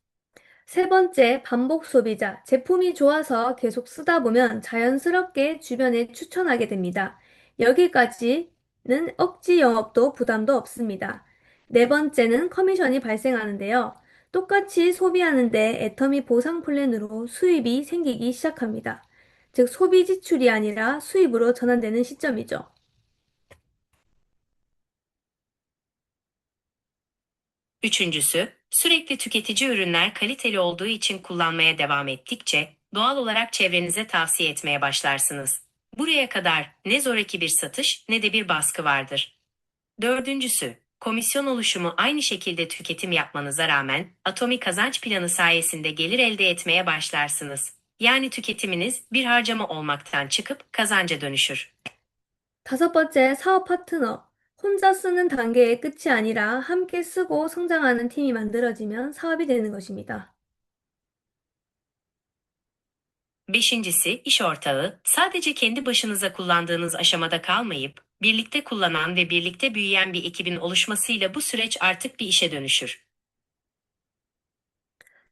S1: 세 번째, 반복 소비자. 제품이 좋아서 계속 쓰다 보면 자연스럽게 주변에 추천하게 됩니다. 여기까지는 억지 영업도 부담도 없습니다. 네 번째는 커미션이 발생하는데요. 똑같이 소비하는데 애터미 보상 플랜으로 수입이 생기기 시작합니다. 즉, 소비 지출이 아니라 수입으로 전환되는 시점이죠.
S2: Üçüncüsü, sürekli tüketici ürünler kaliteli olduğu için kullanmaya devam ettikçe doğal olarak çevrenize tavsiye etmeye başlarsınız. Buraya kadar ne zoraki bir satış ne de bir baskı vardır. Dördüncüsü, komisyon oluşumu aynı şekilde tüketim yapmanıza rağmen Atomi kazanç planı sayesinde gelir elde etmeye başlarsınız. Yani tüketiminiz bir harcama olmaktan çıkıp kazanca dönüşür.
S1: 다섯 번째, 사업 파트너. 혼자 쓰는 단계의 끝이 아니라 함께 쓰고 성장하는 팀이 만들어지면 사업이 되는 것입니다.
S2: Beşincisi, iş ortağı, sadece kendi başınıza kullandığınız aşamada kalmayıp, birlikte kullanan ve birlikte büyüyen bir ekibin oluşmasıyla bu süreç artık bir işe dönüşür.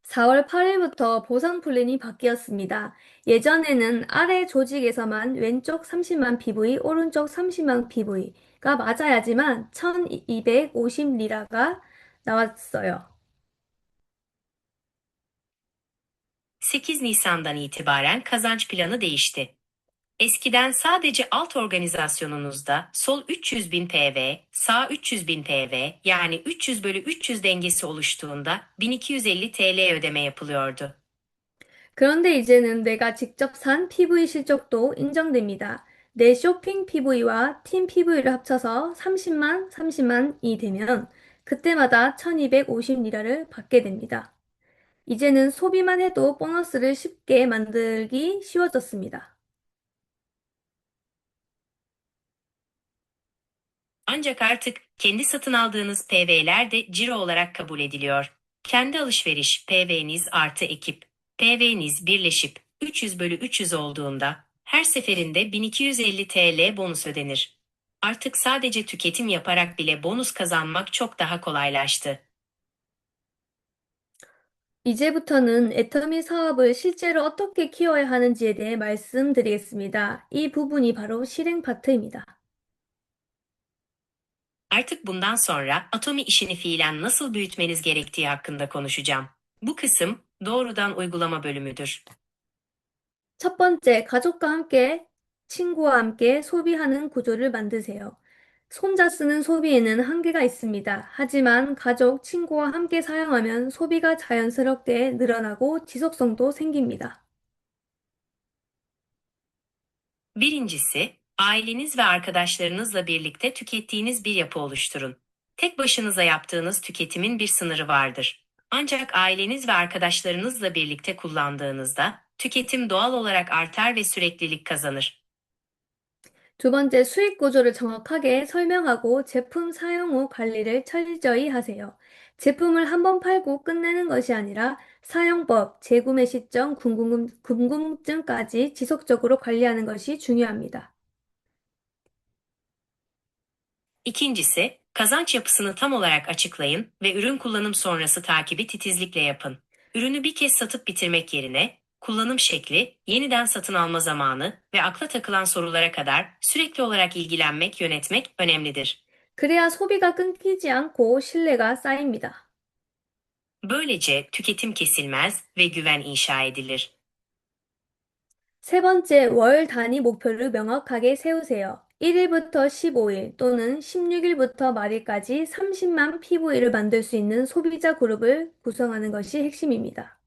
S1: 4월 8일부터 보상 플랜이 바뀌었습니다. 예전에는 아래 조직에서만 왼쪽 30만 PV, 오른쪽 30만 PV가 맞아야지만 1250리라가 나왔어요.
S2: 8 Nisan'dan itibaren kazanç planı değişti. Eskiden sadece alt organizasyonunuzda sol 300 bin PV, sağ 300 bin PV yani 300 bölü 300 dengesi oluştuğunda 1250 TL ödeme yapılıyordu.
S1: 그런데 이제는 내가 직접 산 PV 실적도 인정됩니다. 내 쇼핑 PV와 팀 PV를 합쳐서 30만, 30만이 되면 그때마다 1250리라를 받게 됩니다. 이제는 소비만 해도 보너스를 쉽게 만들기 쉬워졌습니다.
S2: Ancak artık kendi satın aldığınız PV'ler de ciro olarak kabul ediliyor. Kendi alışveriş PV'niz artı ekip PV'niz birleşip 300 bölü 300 olduğunda her seferinde 1250 TL bonus ödenir. Artık sadece tüketim yaparak bile bonus kazanmak çok daha kolaylaştı.
S1: 이제부터는 애터미 사업을 실제로 어떻게 키워야 하는지에 대해 말씀드리겠습니다. 이 bu분이 바로 실행 파트입니다.
S2: Artık bundan sonra Atomi işini fiilen nasıl büyütmeniz gerektiği hakkında konuşacağım. Bu kısım doğrudan uygulama bölümüdür.
S1: 첫 번째, 가족과 함께, 친구와 함께 소비하는 구조를 만드세요. 혼자 쓰는 소비에는 한계가 있습니다. 하지만 가족, 친구와 함께 사용하면 소비가 자연스럽게 늘어나고 지속성도 생깁니다.
S2: Birincisi, aileniz ve arkadaşlarınızla birlikte tükettiğiniz bir yapı oluşturun. Tek başınıza yaptığınız tüketimin bir sınırı vardır. Ancak aileniz ve arkadaşlarınızla birlikte kullandığınızda tüketim doğal olarak artar ve süreklilik kazanır.
S1: 두 번째, 수익 구조를 정확하게 설명하고 제품 사용 후 관리를 철저히 하세요. 제품을 한번 팔고 끝내는 것이 아니라 사용법, 재구매 시점, 궁금증까지 지속적으로 관리하는 것이 중요합니다.
S2: İkincisi, kazanç yapısını tam olarak açıklayın ve ürün kullanım sonrası takibi titizlikle yapın. Ürünü bir kez satıp bitirmek yerine, kullanım şekli, yeniden satın alma zamanı ve akla takılan sorulara kadar sürekli olarak ilgilenmek, yönetmek önemlidir.
S1: 그래야 소비가 끊기지 않고 신뢰가 쌓입니다.
S2: Böylece tüketim kesilmez ve güven inşa edilir.
S1: 세 번째, 월 단위 목표를 명확하게 세우세요. 1일부터 15일 또는 16일부터 말일까지 30만 PV를 만들 수 있는 소비자 그룹을 구성하는 것이 핵심입니다.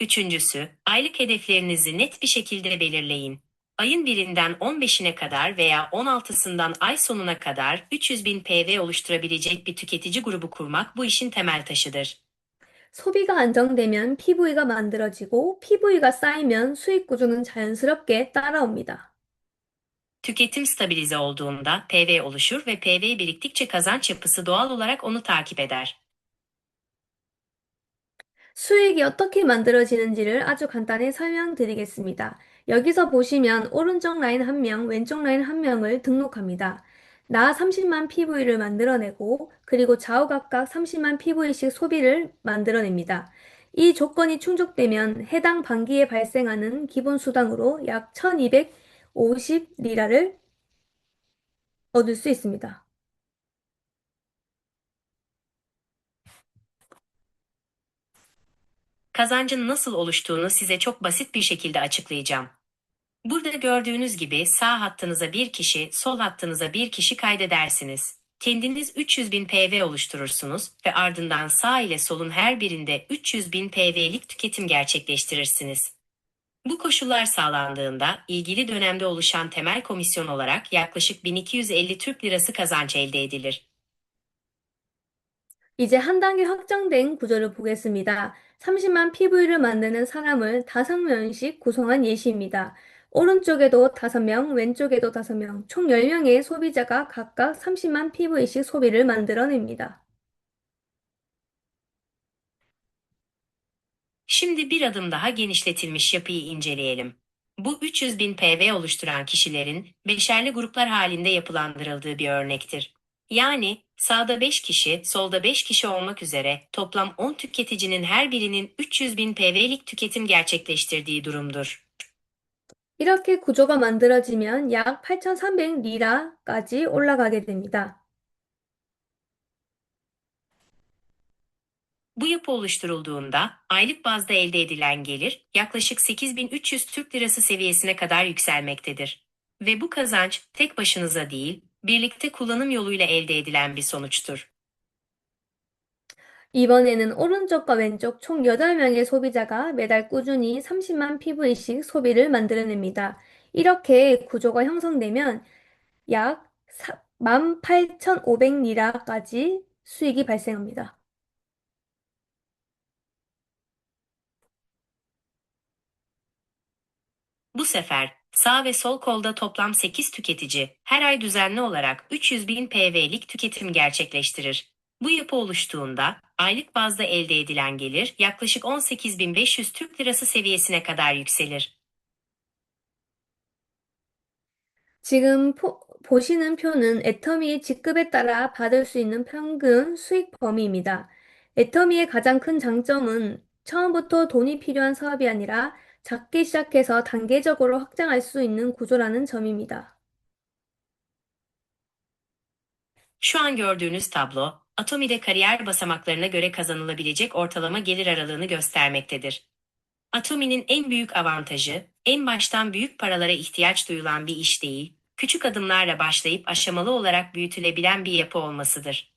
S2: Üçüncüsü, aylık hedeflerinizi net bir şekilde belirleyin. Ayın birinden 15'ine kadar veya 16'sından ay sonuna kadar 300 bin PV oluşturabilecek bir tüketici grubu kurmak bu işin temel taşıdır.
S1: 소비가 안정되면 PV가 만들어지고 PV가 쌓이면 수익 구조는 자연스럽게 따라옵니다.
S2: Tüketim stabilize olduğunda PV oluşur ve PV biriktikçe kazanç yapısı doğal olarak onu takip eder.
S1: 수익이 어떻게 만들어지는지를 아주 간단히 설명드리겠습니다. 여기서 보시면 오른쪽 라인 한 명, 왼쪽 라인 한 명을 등록합니다. 나 30만 PV를 만들어내고 그리고 좌우 각각 30만 PV씩 소비를 만들어냅니다. 이 조건이 충족되면 해당 반기에 발생하는 기본 수당으로 약 1250 리라를 얻을 수 있습니다.
S2: Kazancın nasıl oluştuğunu size çok basit bir şekilde açıklayacağım. Burada gördüğünüz gibi sağ hattınıza bir kişi, sol hattınıza bir kişi kaydedersiniz. Kendiniz 300 bin PV oluşturursunuz ve ardından sağ ile solun her birinde 300 bin PV'lik tüketim gerçekleştirirsiniz. Bu koşullar sağlandığında ilgili dönemde oluşan temel komisyon olarak yaklaşık 1250 Türk Lirası kazanç elde edilir.
S1: 이제 한 단계 확장된 구조를 보겠습니다. 30만 PV를 만드는 사람을 5명씩 구성한 예시입니다. 오른쪽에도 5명, 왼쪽에도 5명, 총 10명의 소비자가 각각 30만 PV씩 소비를 만들어냅니다.
S2: Şimdi bir adım daha genişletilmiş yapıyı inceleyelim. Bu 300 bin PV oluşturan kişilerin beşerli gruplar halinde yapılandırıldığı bir örnektir. Yani sağda 5 kişi, solda 5 kişi olmak üzere toplam 10 tüketicinin her birinin 300 bin PV'lik tüketim gerçekleştirdiği durumdur.
S1: 이렇게 구조가 만들어지면 약 8,300 리라까지 올라가게 됩니다.
S2: Bu yapı oluşturulduğunda aylık bazda elde edilen gelir yaklaşık 8.300 Türk Lirası seviyesine kadar yükselmektedir. Ve bu kazanç tek başınıza değil, birlikte kullanım yoluyla elde edilen bir sonuçtur.
S1: 이번에는 오른쪽과 왼쪽 총 8명의 소비자가 매달 꾸준히 30만 PV씩 소비를 만들어냅니다. 이렇게 구조가 형성되면 약 18,500리라까지 수익이 발생합니다.
S2: Bu sefer sağ ve sol kolda toplam 8 tüketici her ay düzenli olarak 300 bin PV'lik tüketim gerçekleştirir. Bu yapı oluştuğunda aylık bazda elde edilen gelir yaklaşık 18.500 Türk Lirası seviyesine kadar yükselir.
S1: 지금 보시는 표는 애터미 직급에 따라 받을 수 있는 평균 수익 범위입니다. 애터미의 가장 큰 장점은 처음부터 돈이 필요한 사업이 아니라 작게 시작해서 단계적으로 확장할 수 있는 구조라는 점입니다.
S2: Şu an gördüğünüz tablo, Atomi'de kariyer basamaklarına göre kazanılabilecek ortalama gelir aralığını göstermektedir. Atomi'nin en büyük avantajı, en baştan büyük paralara ihtiyaç duyulan bir iş değil, küçük adımlarla başlayıp aşamalı olarak büyütülebilen bir yapı olmasıdır.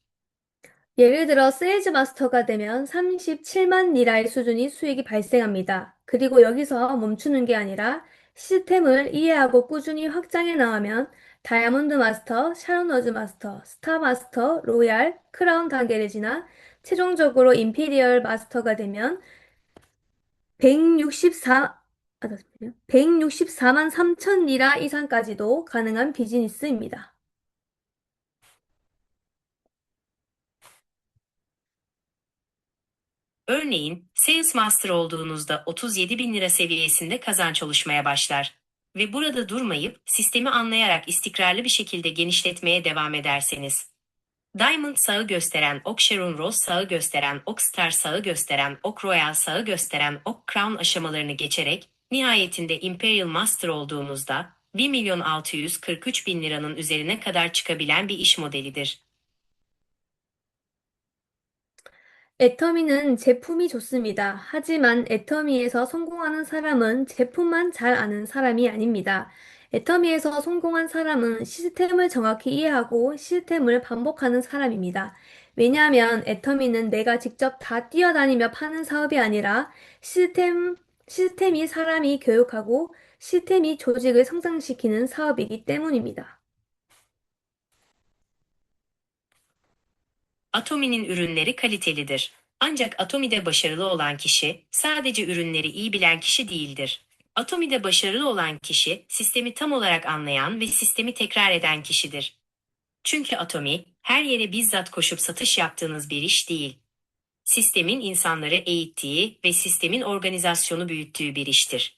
S1: 예를 들어 세일즈 마스터가 되면 37만 리라의 수준이 수익이 발생합니다. 그리고 여기서 멈추는 게 아니라 시스템을 이해하고 꾸준히 확장해 나가면 다이아몬드 마스터, 샤론워즈 마스터, 스타 마스터, 로얄, 크라운 단계를 지나 최종적으로 임피리얼 마스터가 되면 164, 잠시만요. 164만 3천 리라 이상까지도 가능한 비즈니스입니다.
S2: Örneğin, Sales Master olduğunuzda 37 bin lira seviyesinde kazanç oluşmaya başlar. Ve burada durmayıp, sistemi anlayarak istikrarlı bir şekilde genişletmeye devam ederseniz. Diamond sağı gösteren ok, Sharon Rose sağı gösteren ok, Star sağı gösteren ok, Royal sağı gösteren ok, Crown aşamalarını geçerek, nihayetinde Imperial Master olduğunuzda 1.643.000 liranın üzerine kadar çıkabilen bir iş modelidir.
S1: 애터미는 제품이 좋습니다. 하지만 애터미에서 성공하는 사람은 제품만 잘 아는 사람이 아닙니다. 애터미에서 성공한 사람은 시스템을 정확히 이해하고 시스템을 반복하는 사람입니다. 왜냐하면 애터미는 내가 직접 다 뛰어다니며 파는 사업이 아니라 시스템이 사람이 교육하고 시스템이 조직을 성장시키는 사업이기 때문입니다.
S2: Atomi'nin ürünleri kalitelidir. Ancak Atomi'de başarılı olan kişi, sadece ürünleri iyi bilen kişi değildir. Atomi'de başarılı olan kişi, sistemi tam olarak anlayan ve sistemi tekrar eden kişidir. Çünkü Atomi, her yere bizzat koşup satış yaptığınız bir iş değil. Sistemin insanları eğittiği ve sistemin organizasyonu büyüttüğü bir iştir.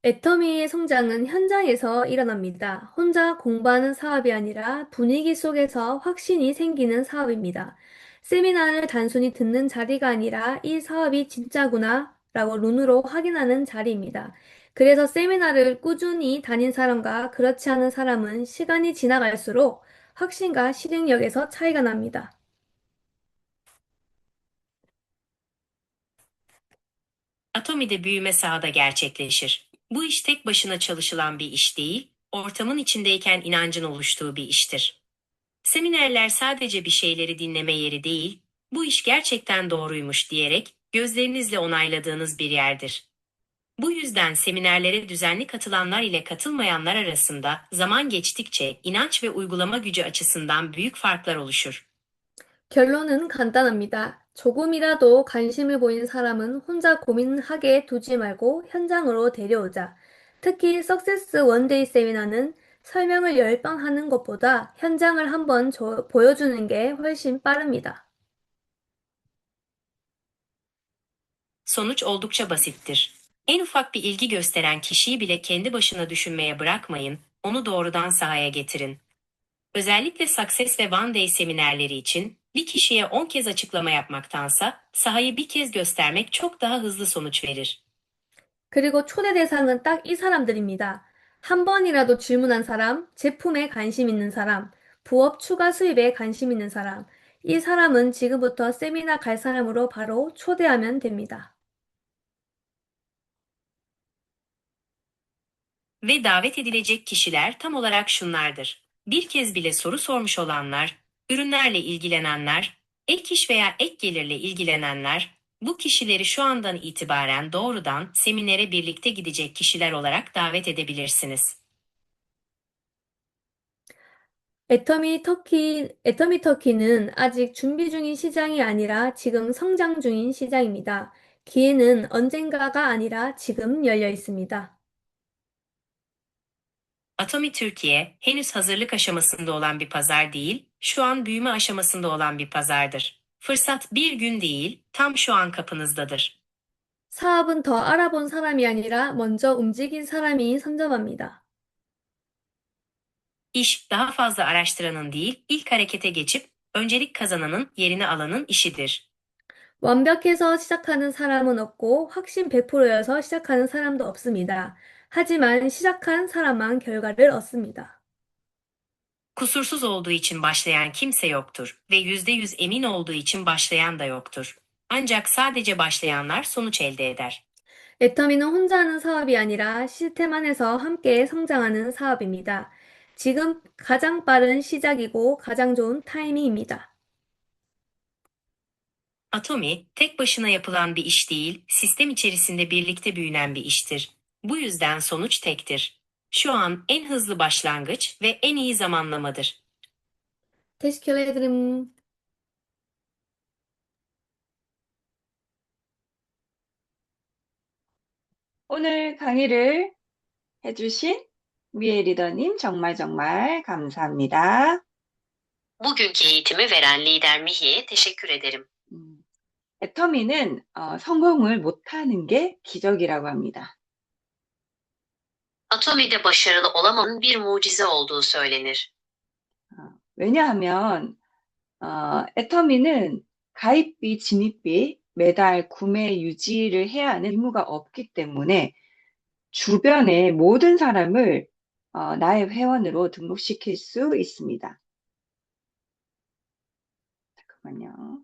S1: 애터미의 성장은 현장에서 일어납니다. 혼자 공부하는 사업이 아니라 분위기 속에서 확신이 생기는 사업입니다. 세미나를 단순히 듣는 자리가 아니라 이 사업이 진짜구나 라고 눈으로 확인하는 자리입니다. 그래서 세미나를 꾸준히 다닌 사람과 그렇지 않은 사람은 시간이 지나갈수록 확신과 실행력에서 차이가 납니다.
S2: Atomi'de büyüme sahada gerçekleşir. Bu iş tek başına çalışılan bir iş değil, ortamın içindeyken inancın oluştuğu bir iştir. Seminerler sadece bir şeyleri dinleme yeri değil, bu iş gerçekten doğruymuş diyerek gözlerinizle onayladığınız bir yerdir. Bu yüzden seminerlere düzenli katılanlar ile katılmayanlar arasında zaman geçtikçe inanç ve uygulama gücü açısından büyük farklar oluşur.
S1: 결론은 간단합니다. 조금이라도 관심을 보인 사람은 혼자 고민하게 두지 말고 현장으로 데려오자. 특히 석세스 원데이 세미나는 설명을 10번 하는 것보다 현장을 한번 보여주는 게 훨씬 빠릅니다.
S2: Sonuç oldukça basittir. En ufak bir ilgi gösteren kişiyi bile kendi başına düşünmeye bırakmayın, onu doğrudan sahaya getirin. Özellikle Success ve One Day seminerleri için bir kişiye 10 kez açıklama yapmaktansa sahayı bir kez göstermek çok daha hızlı sonuç verir.
S1: 그리고 초대 대상은 딱 이 사람들입니다. 한 번이라도 질문한 사람, 제품에 관심 있는 사람, 부업 추가 수입에 관심 있는 사람. 이 사람은 지금부터 세미나 갈 사람으로 바로 초대하면 됩니다.
S2: Ve davet edilecek kişiler tam olarak şunlardır. Bir kez bile soru sormuş olanlar, ürünlerle ilgilenenler, ek iş veya ek gelirle ilgilenenler, bu kişileri şu andan itibaren doğrudan seminere birlikte gidecek kişiler olarak davet edebilirsiniz.
S1: 애터미 터키는 아직 준비 중인 시장이 아니라 지금 성장 중인 시장입니다. 기회는 언젠가가 아니라 지금 열려 있습니다.
S2: Atomi Türkiye, henüz hazırlık aşamasında olan bir pazar değil, şu an büyüme aşamasında olan bir pazardır. Fırsat bir gün değil, tam şu an kapınızdadır.
S1: 사업은 더 알아본 사람이 아니라 먼저 움직인 사람이 선점합니다.
S2: İş daha fazla araştıranın değil, ilk harekete geçip öncelik kazananın yerini alanın işidir.
S1: 완벽해서 시작하는 사람은 없고 확신 100%여서 시작하는 사람도 없습니다. 하지만 시작한 사람만 결과를 얻습니다.
S2: Kusursuz olduğu için başlayan kimse yoktur ve %100 emin olduğu için başlayan da yoktur. Ancak sadece başlayanlar sonuç elde eder.
S1: 애터미는 혼자 하는 사업이 아니라 시스템 안에서 함께 성장하는 사업입니다. 지금 가장 빠른 시작이고 가장 좋은 타이밍입니다.
S2: Atomi, tek başına yapılan bir iş değil, sistem içerisinde birlikte büyünen bir iştir. Bu yüzden sonuç tektir. Şu an en hızlı başlangıç ve en iyi zamanlamadır.
S1: 테시큐러 해드림.
S4: 오늘 강의를 해주신 미애 리더님 정말 감사합니다.
S2: Bugünkü eğitimi veren lider Mihi'ye teşekkür ederim.
S4: 애터미는 성공을 못하는 게 기적이라고 합니다.
S2: Atomi'de başarılı olamanın bir mucize olduğu söylenir.
S4: 왜냐하면 애터미는 가입비, 진입비, 매달 구매 유지를 해야 하는 의무가 없기 때문에 주변의 모든 사람을 나의 회원으로 등록시킬 수 있습니다. 잠깐만요.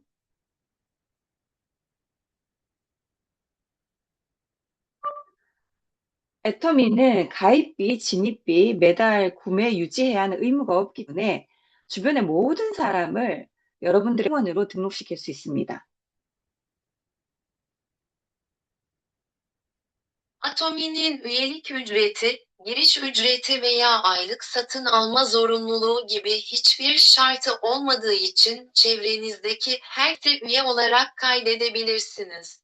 S4: 애터미는 가입비, 진입비, 매달 구매 유지해야 하는 의무가 없기 때문에 주변의 모든 사람을 여러분들의 회원으로 등록시킬 수 있습니다.
S5: Atomi'nin üyelik ücreti, giriş ücreti veya aylık satın alma zorunluluğu gibi hiçbir şartı olmadığı için çevrenizdeki herkesi üye olarak kaydedebilirsiniz.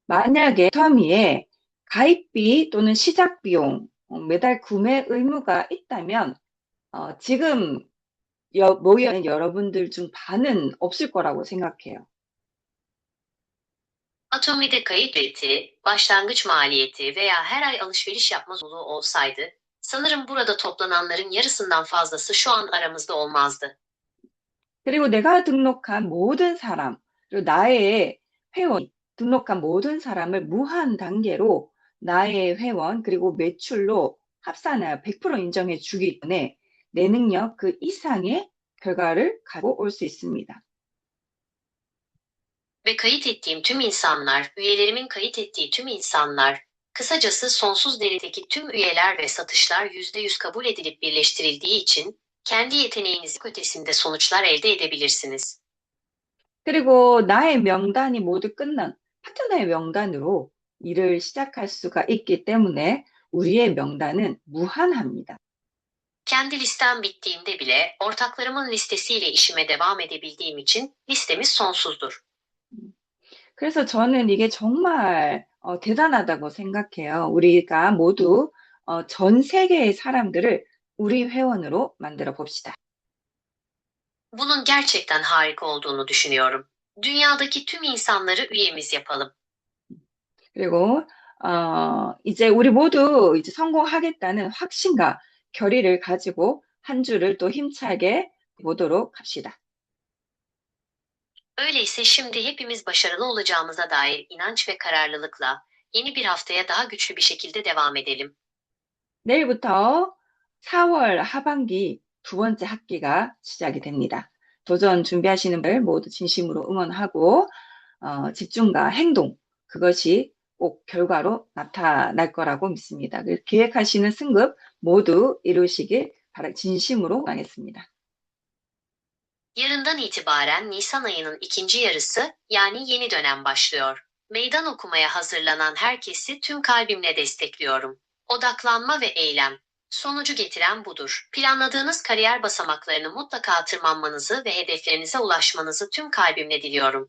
S4: 만약에 애터미에 가입비 또는 시작 비용, 매달 구매 의무가 있다면 지금 모여 있는 여러분들 중 반은 없을 거라고 생각해요.
S2: Atomi'de kayıt ücreti, başlangıç maliyeti veya her ay alışveriş yapma zorunluluğu olsaydı, sanırım burada toplananların yarısından fazlası şu an aramızda olmazdı.
S4: 그리고 내가 등록한 모든 사람, 그리고 나의 회원, 등록한 모든 사람을 무한 단계로 나의 회원, 그리고 매출로 합산하여 100% 인정해 주기 때문에 내 능력 그 i상의 결과를 가지고 올 수 있습니다.
S2: Ve kayıt ettiğim tüm insanlar, üyelerimin kayıt ettiği tüm insanlar, kısacası sonsuz derecedeki tüm üyeler ve satışlar %100 kabul edilip birleştirildiği için, kendi yeteneğinizin ötesinde sonuçlar elde edebilirsiniz.
S4: 그리고 나의 명단이 모두 끝난 파트너의 명단으로 일을 시작할 수가 있기 때문에 우리의 명단은 무한합니다.
S2: Kendi listem bittiğinde bile ortaklarımın listesiyle işime devam edebildiğim için listemiz sonsuzdur.
S4: 그래서 저는 이게 정말 대단하다고 생각해요. 우리가 모두 전 세계의 사람들을 우리 회원으로 만들어 봅시다.
S2: Bunun gerçekten harika olduğunu düşünüyorum. Dünyadaki tüm insanları üyemiz yapalım.
S4: 그리고 이제 우리 모두 이제 성공하겠다는 확신과 결의를 가지고 한 주를 또 힘차게 보도록 합시다.
S2: Öyleyse şimdi hepimiz başarılı olacağımıza dair inanç ve kararlılıkla yeni bir haftaya daha güçlü bir şekilde devam edelim.
S4: 내일부터 4월 하반기 두 번째 학기가 시작이 됩니다. 도전 준비하시는 분들 모두 진심으로 응원하고 집중과 행동 그것이 꼭 결과로 나타날 거라고 믿습니다. 계획하시는 승급 모두 이루시길 진심으로 바라겠습니다.
S2: Yarından itibaren Nisan ayının ikinci yarısı, yani yeni dönem başlıyor. Meydan okumaya hazırlanan herkesi tüm kalbimle destekliyorum. Odaklanma ve eylem. Sonucu getiren budur. Planladığınız kariyer basamaklarını mutlaka tırmanmanızı ve hedeflerinize ulaşmanızı tüm kalbimle diliyorum.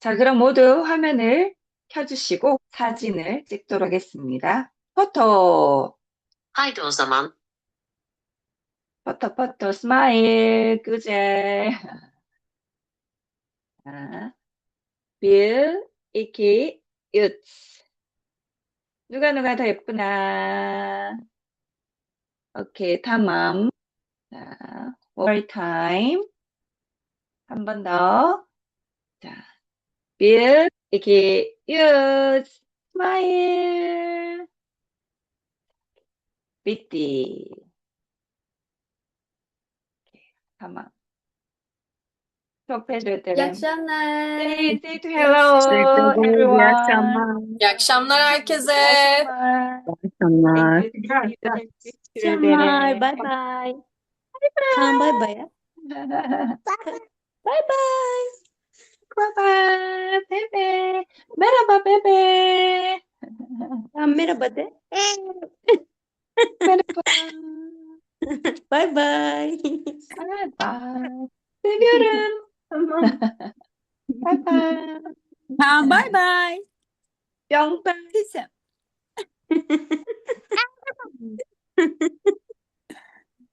S4: 자, 그럼 모두 화면을 켜주시고 사진을 찍도록 하겠습니다. 포토,
S2: Haydi o zaman.
S4: 포토, 스마일, 끄제. 자, 빌, 이키, 유츠. 누가 더 예쁘나? 오케이, tamam. 자, one more time. 한 번 더. 자, 1, 2, 3, smile. bitti. Tamam. Çok teşekkür
S1: İyi
S4: ederim.
S1: akşamlar.
S4: Say to hello everyone.
S6: İyi akşamlar herkese.
S4: İyi akşamlar.
S7: akşamlar.
S4: Thank you. Teşekkür
S7: Akşamlar.
S4: ederim.
S7: Bye bye. Tamam bye bye. Bye bye.
S4: Bye bye. Bebe. Merhaba bebe.
S7: Tamam merhaba de.
S4: Merhaba.
S7: Bye bye.
S4: Bye bye. Seviyorum.
S7: Tamam.
S4: Bye bye.
S6: Tamam bye bye.
S7: Yok ben.
S6: Kızım.